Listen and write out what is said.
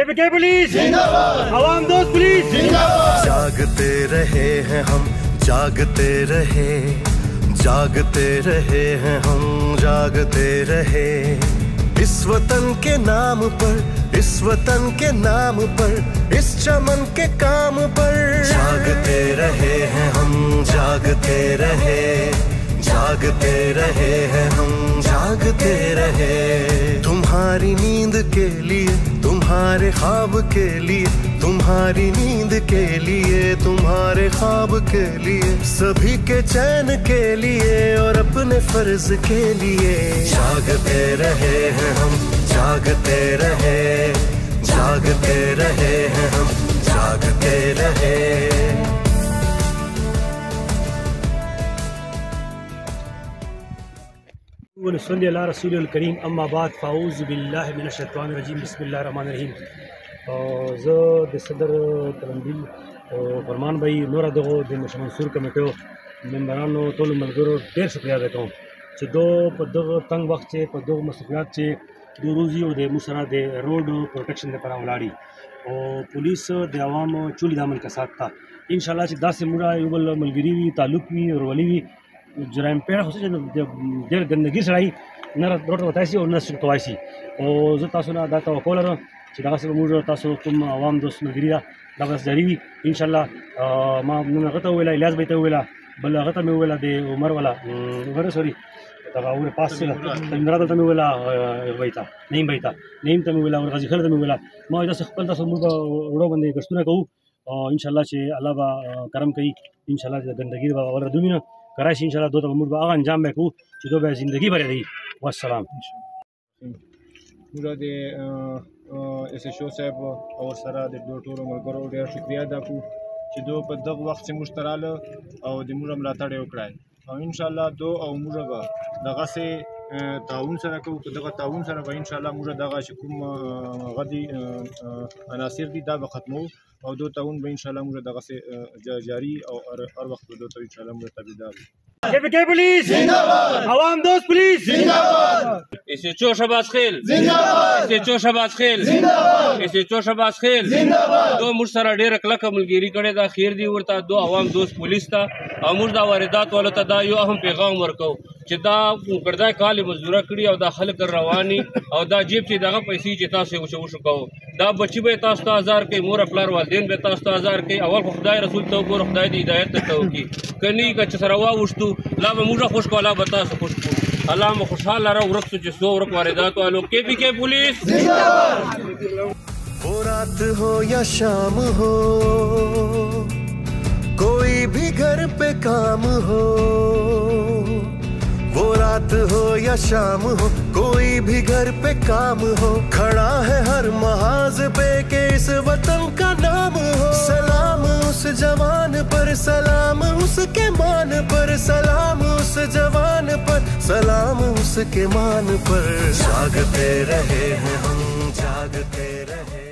KPK police जिंदाबाद, आवाम दोस्त पुलिस जिंदाबाद। जागते रहे हैं हम, जागते रहे, जागते रहे हैं हम, जागते रहे। इस वतन के नाम पर, इस वतन के नाम पर, इस चमन के काम पर जागते रहे हैं हम, जागते रहे, जागते रहे हैं हम, जागते रहे। तुम्हारी नींद के लिए, तुम्हारे ख्वाब के लिए, तुम्हारी नींद के लिए, तुम्हारे ख्वाब के लिए, सभी के चैन के लिए और अपने फर्ज के लिए जागते रहे हैं हम, जागते रहे, जागते रहे हैं हम, जागते रहे। ونصلي على رسول الكريم اما بعد فاعوذ بالله من الشیطان الرجیم بسم الله الرحمن الرحیم. زه د صدر تلمبیل فرمان بھائی نور دغه د مشمنصور کمیټو ممبرانو ټول ملګرو ډېر شکریہ ادا کوم چې دو په دغه تنګ وخت چې په دغه مصروفیات چې د روزي او د مسره د روډ پروټیکشن لپاره ولاړی او پولیس د عوامو چولې دامن کا ساتھ تا ان شاء الله چې داسې موږ یو بل ملګری وي تعلق وي ورولي وي جرایم پیړه خو چې ډېر ګندګي سړی نه روډ وتای شي او نه سکتوای شي او زه تاسو نه دا توقع لرم چې دغسې به موږ تاسو کوم عوام دوست ملګري ده دغسې جاري وي انشاءالله. ما نن هغه ته وویله الیاس بھائی ته وویله بل هغه ته مې وویله د عمر والا عمر سوري دغه عمر پاس چې تلمراد ته مې وویله بھائی ته نعیم بھائی ته نعیم ته مې وویله غازي خیل ته مې وویله ما داسې خپل تاسو موږ به وړو باندې ګشتونه کوو او انشاءالله چې الله به کرم کوي انشاءالله چې ګندګي به اول ردومي نه کرای شي انشاءالله دو ته موږ به هغه انجام به کوو چې دو به زندګي بریالي. والسلام. موږ د اس ایچ او صاحب او سره د ټولو ملګرو ډېر شکریہ ادا کوو چې دو په دغه وخت کې موږ ته راله او د موږ ملاتړ یې وکړی او انشاءالله دو او موږ به دغسې تعاون سره کوو. په دغه تعاون سره به انشاءالله موږ دغه چې کوم هغه دي عناصر دي دا به ختموو او دو تعاون به انشاءالله موږ دغسې جاري او هر وخت به دو ته انشاءالله موږ تابعدار یو. केपीके पुलिस जिंदाबाद, आवाम दोस्त पुलिस जिंदाबाद। اس ایچ او شهباز خیل जिंदाबाद, اس ایچ او شهباز خیل जिंदाबाद, اس ایچ او شهباز خیل जिंदाबाद. دو موږ سره ډېره کلکه ملګري کړې ده خیر دی ورته دو عوام دوست پولیس ته او موږ دا واردات والو ته دا یو اهم پیغام ورکوو چې دا ګردای کال مزدوره کړي او دا خلک رواني او دا جیب چې دغه پیسې چې تاسو یې وشو کوو دا بچي به تاسو ته هزار کوي مور پلار والدین به تاسو ته هزار کوي اول خو خدای رسول ته وګوره خدای دې هدایت درته وکړي کني که چې سره واوښتو لا به موږ خوش کو الله به تاسو خوش کو الله مو خوشحاله را ورک سو چې سو ورک واردات والو KPK पुलिस जिंदाबाद. वो रात हो या शाम हो, कोई भी घर पे काम हो, वो रात हो या शाम हो, कोई भी घर पे काम हो, खड़ा है हर महाज पे के इस वतन का नाम हो। सलाम उस जवान पर, सलाम उसके मान पर, सलाम उस जवान पर, सलाम उसके मान पर। जागते रहे हैं हम, जागते रहे।